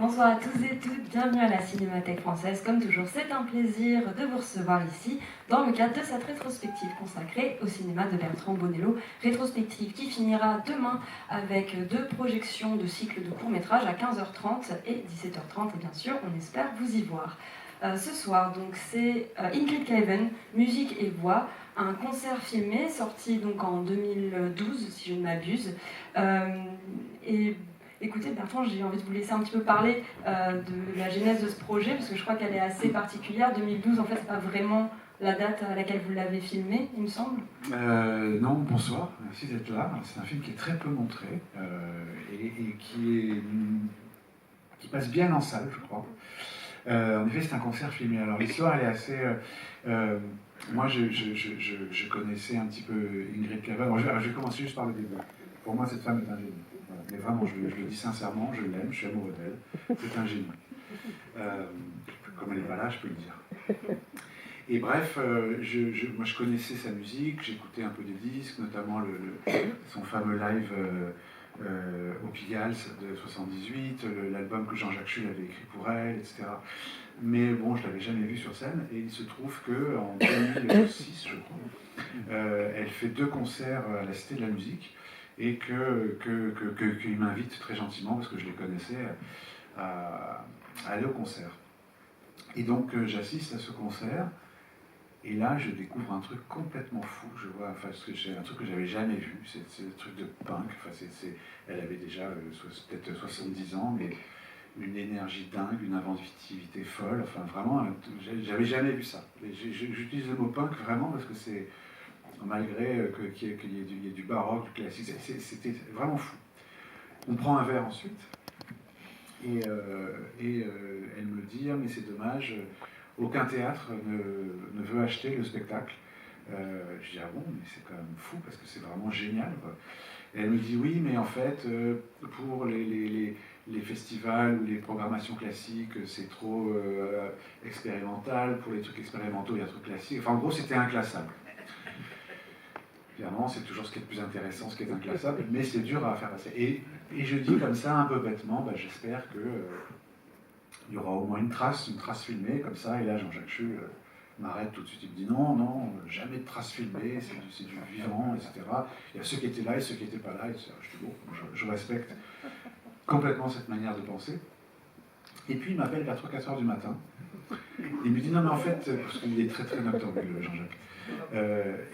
Bonsoir à tous et toutes, bienvenue à la Cinémathèque française. Comme toujours, c'est un plaisir de vous recevoir ici dans le cadre de cette rétrospective consacrée au cinéma de Bertrand Bonello. Rétrospective qui finira demain avec 2 projections de cycles de courts-métrages à 15h30 et 17h30. Et bien sûr, on espère vous y voir. Ce soir, donc, c'est Ingrid Klaven, musique et voix, un concert filmé sorti donc en 2012, si je ne m'abuse. Écoutez, Bertrand, j'ai envie de vous laisser un petit peu parler de la genèse de ce projet, parce que je crois qu'elle est assez particulière. 2012, en fait, c'est pas vraiment la date à laquelle vous l'avez filmé, il me semble. Non, bonsoir, merci d'être là. C'est un film qui est très peu montré et qui passe bien en salle, je crois. En effet, c'est un concert filmé. Alors l'histoire, elle est assez... moi, je connaissais un petit peu Ingrid Klaven. Alors, je vais commencer juste par le début. Pour moi, cette femme est un génie. Voilà. Mais vraiment, je le dis sincèrement, je l'aime, je suis amoureux d'elle. C'est un génie. Comme elle n'est pas là, je peux le dire. Et bref, moi je connaissais sa musique, j'écoutais un peu des disques, notamment son fameux live au Pigalle de 78, l'album que Jean-Jacques Schul avait écrit pour elle, etc. Mais bon, je ne l'avais jamais vue sur scène, et il se trouve qu'en 2006, je crois, elle fait 2 concerts à la Cité de la Musique, et qu'il m'invite très gentiment, parce que je les connaissais, à aller au concert. Et donc j'assiste à ce concert, et là je découvre un truc complètement fou. Je vois, enfin, un truc que j'avais jamais vu, c'est le truc de punk. Enfin, elle avait déjà peut-être 70 ans, mais une énergie dingue, une inventivité folle. Enfin, vraiment, j'avais jamais vu ça. J'utilise le mot punk vraiment parce que c'est, malgré qu'il y ait du baroque, du classique, c'était vraiment fou. On prend un verre ensuite, et elle me dit ah, mais c'est dommage, aucun théâtre ne veut acheter le spectacle. Je dis ah bon, mais c'est quand même fou parce que c'est vraiment génial, quoi. Et elle me dit oui, mais en fait pour les festivals ou les programmations classiques, c'est trop expérimental. Pour les trucs expérimentaux, il y a des trucs classiques. Enfin en gros, c'était inclassable. Évidemment, c'est toujours ce qui est le plus intéressant, ce qui est inclassable, mais c'est dur à faire passer. Et je dis comme ça, un peu bêtement, bah, j'espère que il y aura au moins une trace filmée, comme ça. Et là, Jean-Jacques Schul m'arrête tout de suite. Il me dit non, jamais de trace filmée, c'est du vivant, etc. Il y a ceux qui étaient là et ceux qui n'étaient pas là, etc. Je dis bon, je respecte complètement cette manière de penser. Et puis il m'appelle vers 3-4 heures du matin. Il me dit non, mais en fait, parce qu'il est très très noctambule, Jean-Jacques.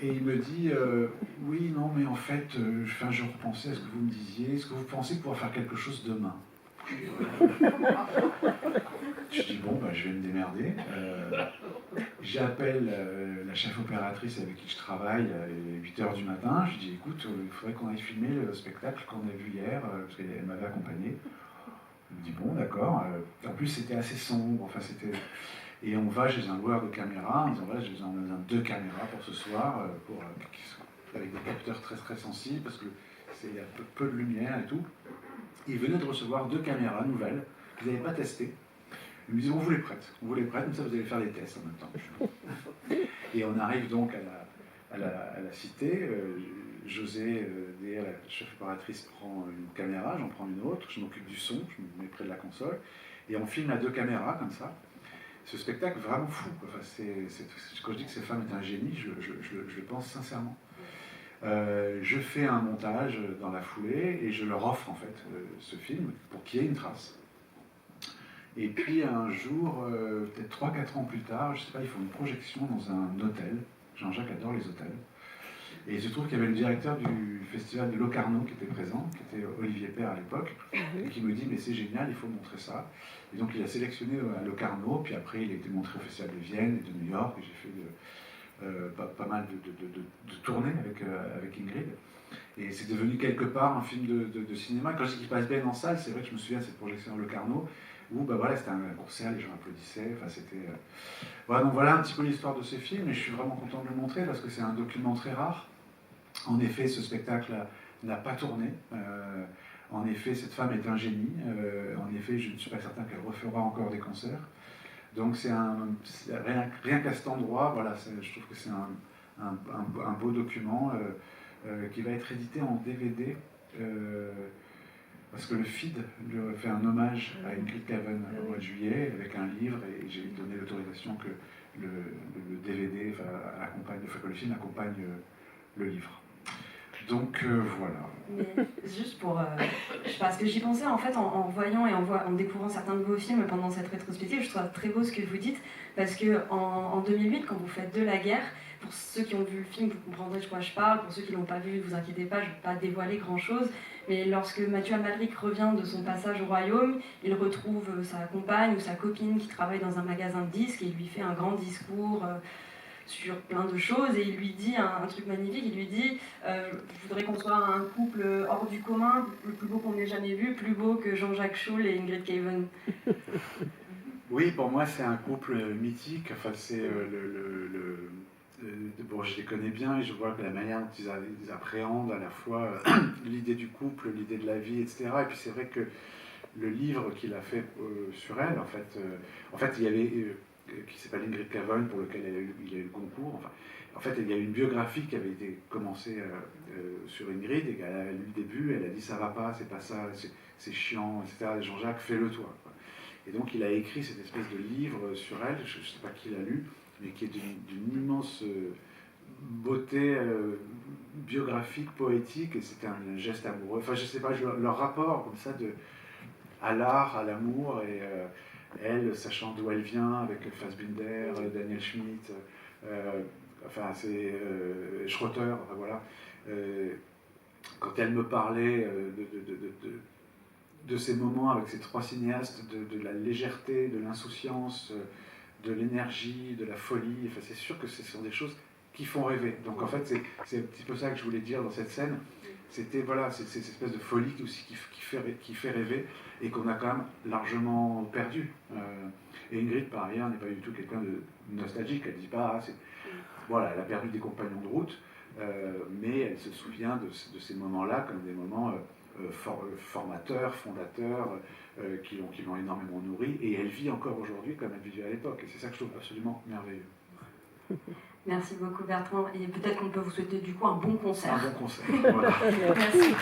Et il me dit oui, non, mais en fait, je repensais à ce que vous me disiez. Est-ce que vous pensez pouvoir faire quelque chose demain? Je dis bon, bah, je vais me démerder. J'appelle la chef opératrice avec qui je travaille à 8h du matin. Je dis écoute, il faudrait qu'on aille filmer le spectacle qu'on a vu hier, parce qu'elle m'avait accompagné. Elle me dit bon, d'accord. En plus, c'était assez sombre. Enfin, c'était... Et on va chez un loueur de caméras en disant voilà, j'ai besoin de 2 caméras pour ce soir, avec des capteurs très très sensibles, parce qu'il y a peu de lumière et tout. Il venait de recevoir 2 caméras nouvelles qu'ils n'avaient pas testées. Ils me disent on vous les prête, comme ça vous allez faire des tests en même temps. Et on arrive donc à la cité. José, la chef opératrice, prend une caméra, j'en prends une autre, je m'occupe du son, je me mets près de la console, et on filme à 2 caméras comme ça. Ce spectacle vraiment fou. Enfin, quand je dis que cette femme est un génie, je le pense sincèrement. Je fais un montage dans la foulée et je leur offre en fait ce film pour qu'il y ait une trace. Et puis un jour, peut-être 3-4 ans plus tard, je sais pas, ils font une projection dans un hôtel. Jean-Jacques adore les hôtels. Et il se trouve qu'il y avait le directeur du festival de Locarno qui était présent, qui était Olivier Père à l'époque, et qui me dit mais c'est génial, il faut montrer ça. Et donc il a sélectionné à Locarno, puis après il a été montré au festival de Vienne et de New York, et j'ai fait pas mal de tournées avec Ingrid. Et c'est devenu quelque part un film de cinéma. Quand je dis qu'il passe bien en salle, c'est vrai que je me souviens de cette projection à Locarno, où bah, voilà, c'était un concert, les gens applaudissaient, enfin, c'était... Voilà, donc voilà un petit peu l'histoire de ce film, et je suis vraiment content de le montrer, parce que c'est un document très rare. En effet, ce spectacle n'a pas tourné. En effet, cette femme est un génie. En effet, je ne suis pas certain qu'elle refera encore des concerts. Donc rien qu'à cet endroit, voilà, je trouve que c'est un beau document qui va être édité en DVD parce que le feed lui fait un hommage à Ingrid Caven au mois de juillet avec un livre, et j'ai donné l'autorisation que le DVD accompagne, que le film accompagne le livre. Donc voilà. Mais juste pour... parce que j'y pensais en fait en voyant et en découvrant certains de vos films pendant cette rétrospective, je trouve très beau ce que vous dites, parce que en 2008, quand vous faites De la guerre, pour ceux qui ont vu le film, vous comprendrez de quoi je parle, pour ceux qui ne l'ont pas vu, ne vous inquiétez pas, je ne vais pas dévoiler grand-chose, mais lorsque Mathieu Amalric revient de son passage au royaume, il retrouve sa compagne ou sa copine qui travaille dans un magasin de disques et il lui fait un grand discours sur plein de choses, et il lui dit un truc magnifique, il lui dit je voudrais qu'on soit un couple hors du commun, le plus beau qu'on ait jamais vu, plus beau que Jean-Jacques Schaul et Ingrid Caven. Oui, pour moi c'est un couple mythique, enfin c'est bon, je les connais bien et je vois que la manière dont ils appréhendent à la fois l'idée du couple, l'idée de la vie, etc. Et puis c'est vrai que le livre qu'il a fait sur elle, en fait il y avait... qui s'appelle Ingrid Caven, pour lequel il a eu le concours. Enfin, en fait, il y a eu une biographie qui avait été commencée sur Ingrid, et qu'elle a lu le début, elle a dit ça va pas, c'est pas ça, c'est chiant, etc. Et Jean-Jacques, fais-le toi. Et donc il a écrit cette espèce de livre sur elle, je ne sais pas qui l'a lu, mais qui est d'une immense beauté biographique, poétique, et c'était un geste amoureux. Enfin, je sais pas, leur rapport comme ça à l'art, à l'amour, et elle, sachant d'où elle vient, avec Fassbinder, Daniel Schmitt, enfin c'est Schroeter, enfin, voilà. Quand elle me parlait de ces moments avec ces trois cinéastes, de la légèreté, de l'insouciance, de l'énergie, de la folie, enfin, c'est sûr que ce sont des choses qui font rêver. Donc en fait, c'est un petit peu ça que je voulais dire dans cette scène. C'était voilà, c'est cette espèce de folie aussi qui fait rêver, et qu'on a quand même largement perdu. Et Ingrid, par ailleurs, n'est pas du tout quelqu'un de nostalgique. Elle ne dit pas, voilà, elle a perdu des compagnons de route, mais elle se souvient de ces moments-là comme des moments formateurs, fondateurs, qui l'ont énormément nourri, et elle vit encore aujourd'hui comme elle vivait à l'époque. Et c'est ça que je trouve absolument merveilleux. Merci beaucoup Bertrand, et peut-être qu'on peut vous souhaiter du coup un bon concert. Un bon concert, voilà. Merci.